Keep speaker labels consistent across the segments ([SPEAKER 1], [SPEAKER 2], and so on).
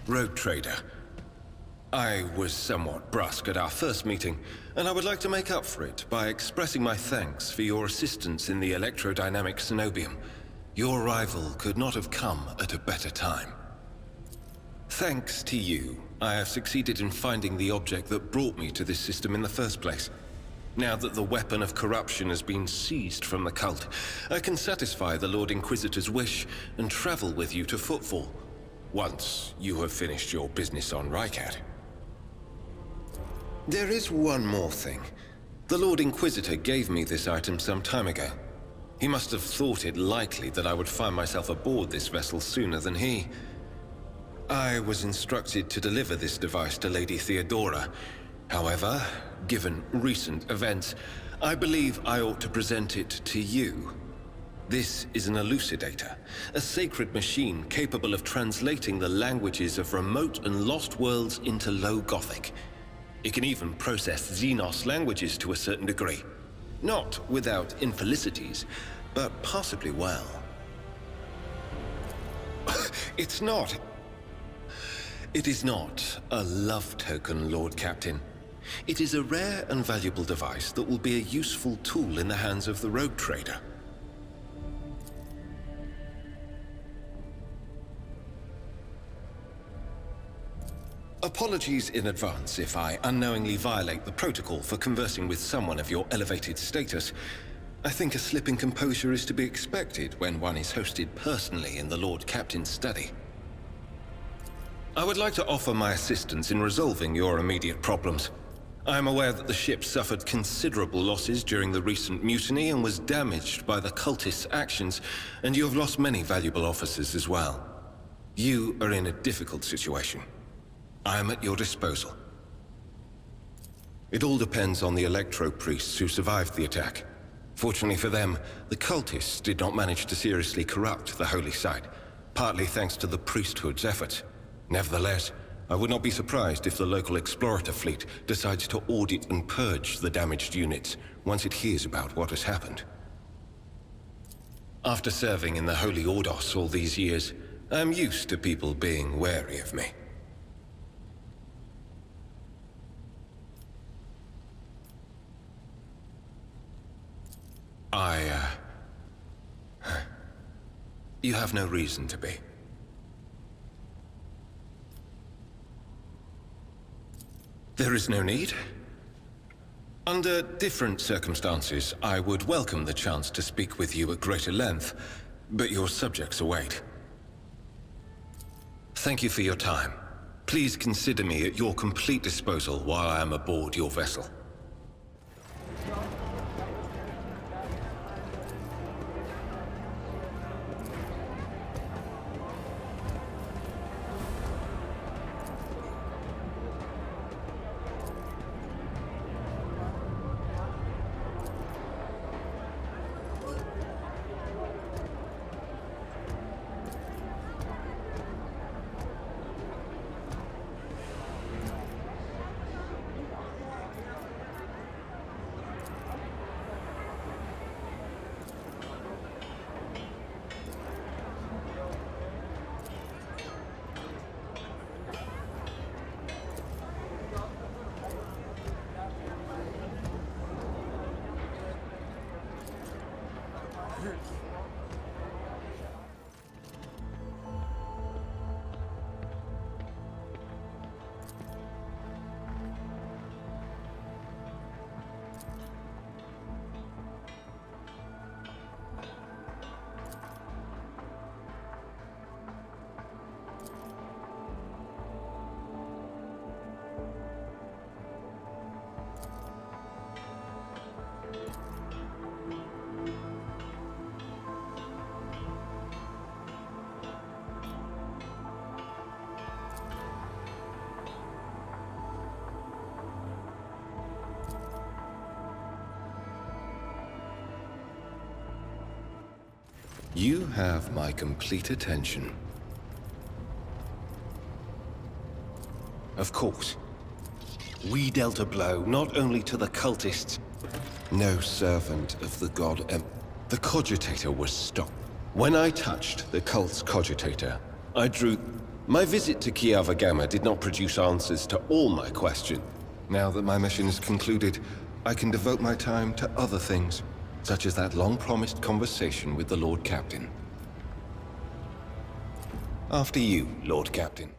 [SPEAKER 1] Rogue Trader. I was somewhat brusque at our first meeting, and I would like to make up for it by expressing my thanks for your assistance in the electrodynamic cenobium. Your arrival could not have come at a better time. Thanks to you, I have succeeded in finding the object that brought me to this system in the first place. Now that the weapon of corruption has been seized from the cult, I can satisfy the Lord Inquisitor's wish and travel with you to Footfall, once you have finished your business on Rycat. There is one more thing. The Lord Inquisitor gave me this item some time ago. He must have thought it likely that I would find myself aboard this vessel sooner than he. I was instructed to deliver this device to Lady Theodora. However, given recent events, I believe I ought to present it to you. This is an elucidator, a sacred machine capable of translating the languages of remote and lost worlds into Low Gothic. It can even process Xenos languages to a certain degree. Not without infelicities, but possibly well. It is not a love token, Lord Captain. It is a rare and valuable device that will be a useful tool in the hands of the Rogue Trader. Apologies in advance if I unknowingly violate the protocol for conversing with someone of your elevated status. I think a slip in composure is to be expected when one is hosted personally in the Lord Captain's study. I would like to offer my assistance in resolving your immediate problems. I am aware that the ship suffered considerable losses during the recent mutiny and was damaged by the cultists' actions, and you have lost many valuable officers as well. You are in a difficult situation. I am at your disposal. It all depends on the electro-priests who survived the attack. Fortunately for them, the cultists did not manage to seriously corrupt the holy site, partly thanks to the priesthood's efforts. Nevertheless, I would not be surprised if the local explorator fleet decides to audit and purge the damaged units once it hears about what has happened. After serving in the Holy Ordos all these years, I am used to people being wary of me. You have no reason to be. There is no need. Under different circumstances, I would welcome the chance to speak with you at greater length, but your subjects await. Thank you for your time. Please consider me at your complete disposal while I am aboard your vessel. You have my complete attention. Of course. We dealt a blow not only to the cultists. No servant of the god the cogitator was stopped. When I touched the cult's cogitator, I drew My visit to Kiava Gamma did not produce answers to all my questions. Now that my mission is concluded, I can devote my time to other things, such as that long-promised conversation with the Lord Captain. After you, Lord Captain.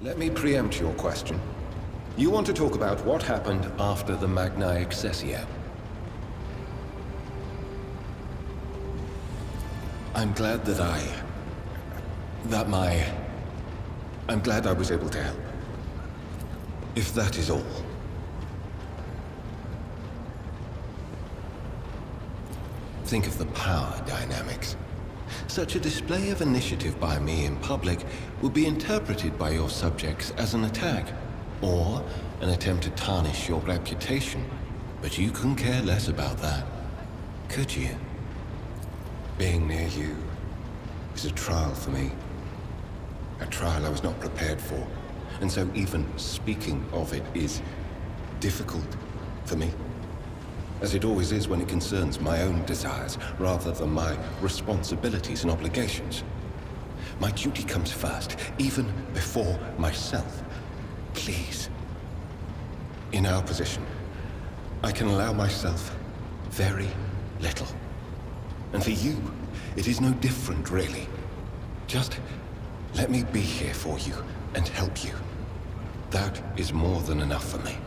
[SPEAKER 1] Let me preempt your question. You want to talk about what happened after the Magna Accessio. I'm glad that I'm glad I was able to help. If that is all. Think of the power dynamics. Such a display of initiative by me in public would be interpreted by your subjects as an attack, or an attempt to tarnish your reputation. But you couldn't care less about that, could you? Being near you is a trial for me. A trial I was not prepared for, and so even speaking of it is difficult for me. As it always is when it concerns my own desires, rather than my responsibilities and obligations. My duty comes first, even before myself. Please. In our position, I can allow myself very little. And for you, it is no different, really. Just let me be here for you and help you. That is more than enough for me.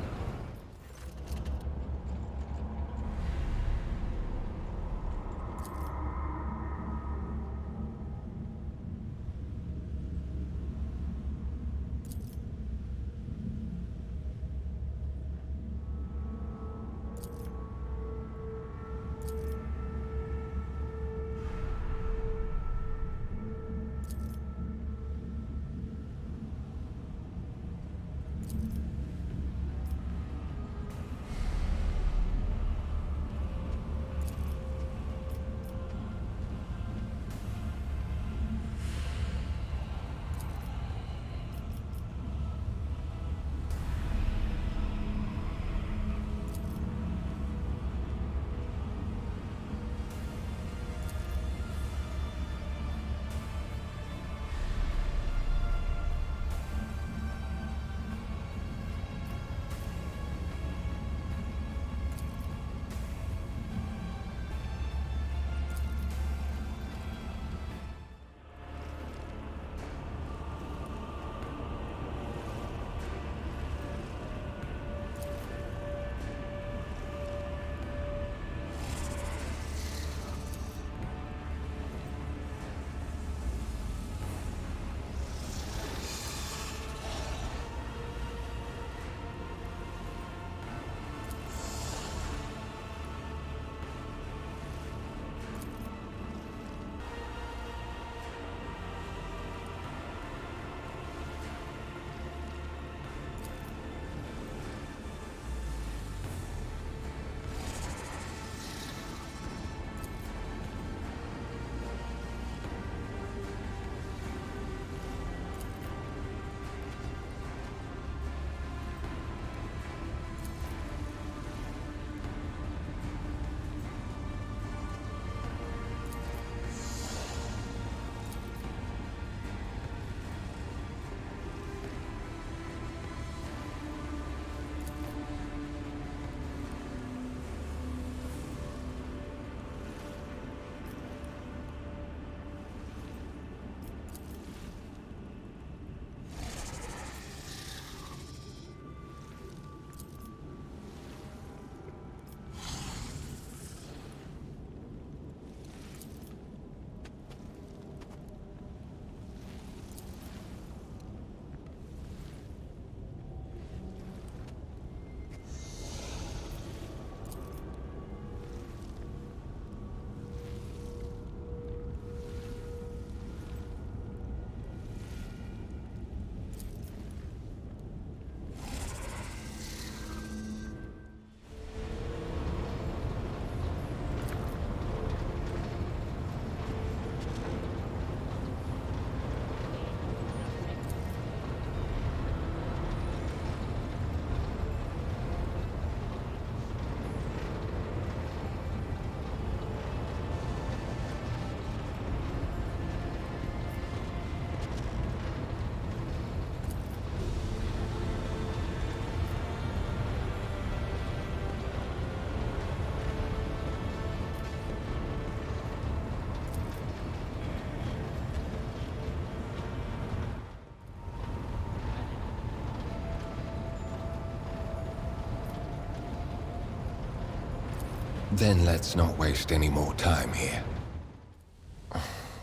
[SPEAKER 1] Then let's not waste any more time here.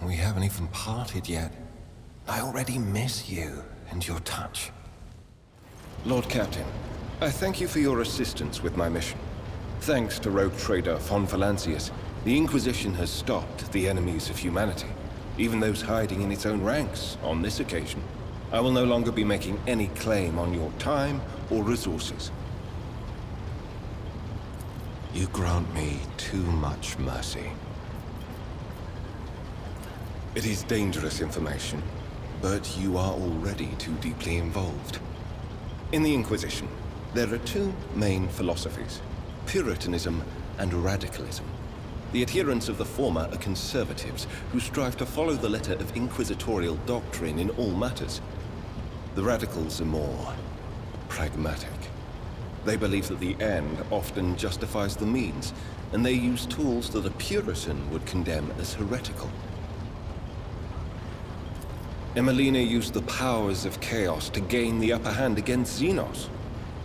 [SPEAKER 1] we haven't even parted yet. I already miss you and your touch. Lord Captain, I thank you for your assistance with my mission. Thanks to rogue trader von Valancius, the Inquisition has stopped the enemies of humanity, even those hiding in its own ranks on this occasion. I will no longer be making any claim on your time or resources. You grant me too much mercy. It is dangerous information, but you are already too deeply involved. In the Inquisition, there are two main philosophies: Puritanism and Radicalism. The adherents of the former are conservatives who strive to follow the letter of Inquisitorial doctrine in all matters. The Radicals are more pragmatic. They believe that the end often justifies the means, and they use tools that a Puritan would condemn as heretical. Emelina used the powers of chaos to gain the upper hand against Xenos.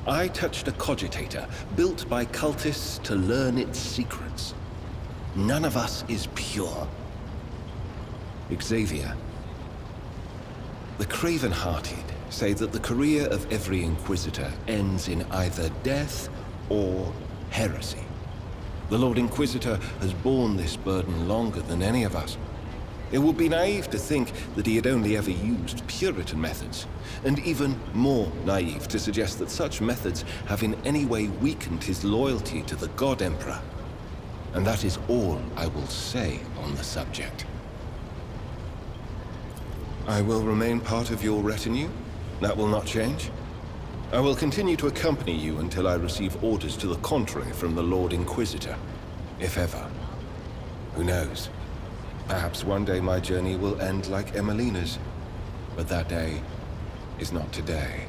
[SPEAKER 1] I touched a cogitator built by cultists to learn its secrets. None of us is pure. Xavier. The craven-hearted say that the career of every Inquisitor ends in either death or heresy. The Lord Inquisitor has borne this burden longer than any of us. It would be naive to think that he had only ever used Puritan methods, and even more naive to suggest that such methods have in any way weakened his loyalty to the God Emperor. And that is all I will say on the subject. I will remain part of your retinue. That will not change. I will continue to accompany you until I receive orders to the contrary from the Lord Inquisitor, if ever. Who knows? Perhaps one day my journey will end like Emelina's, but that day is not today.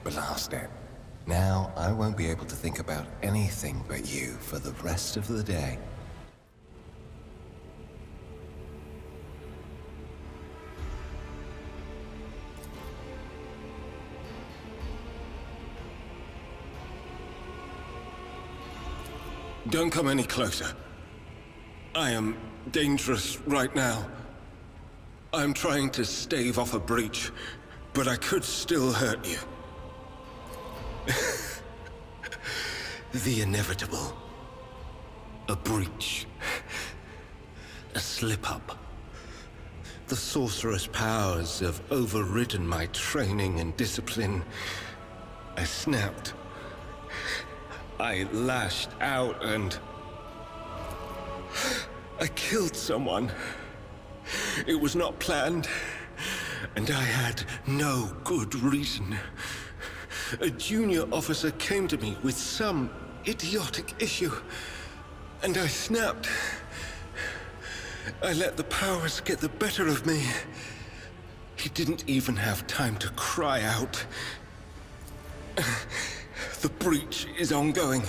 [SPEAKER 1] Blast it. Now I won't be able to think about anything but you for the rest of the day. Don't come any closer. I am dangerous right now. I'm trying to stave off a breach, but I could still hurt you. The inevitable. A breach. A slip-up. The sorcerous powers have overridden my training and discipline. I snapped. I lashed out and... I killed someone. It was not planned, and I had no good reason. A junior officer came to me with some idiotic issue, and I snapped. I let the powers get the better of me. He didn't even have time to cry out. The breach is ongoing.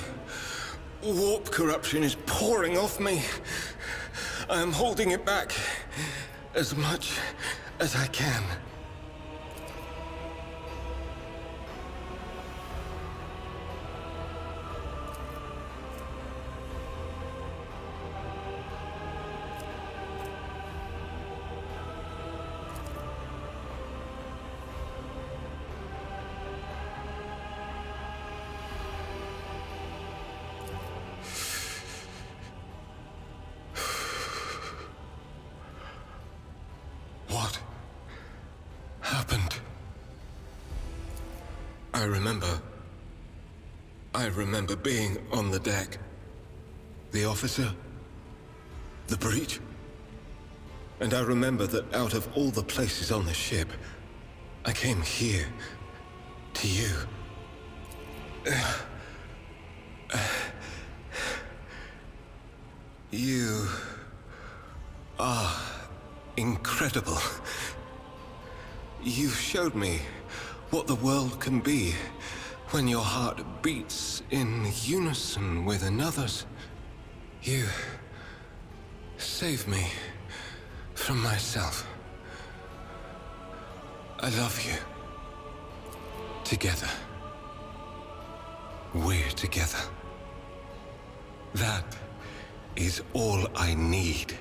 [SPEAKER 1] Warp corruption is pouring off me. I am holding it back as much as I can. I remember being on the deck. The officer, the breach. And I remember that out of all the places on the ship, I came here, to you. You are incredible. You showed me what the world can be when your heart beats in unison with another's. You saved me from myself. I love you. Together. We're together. That is all I need.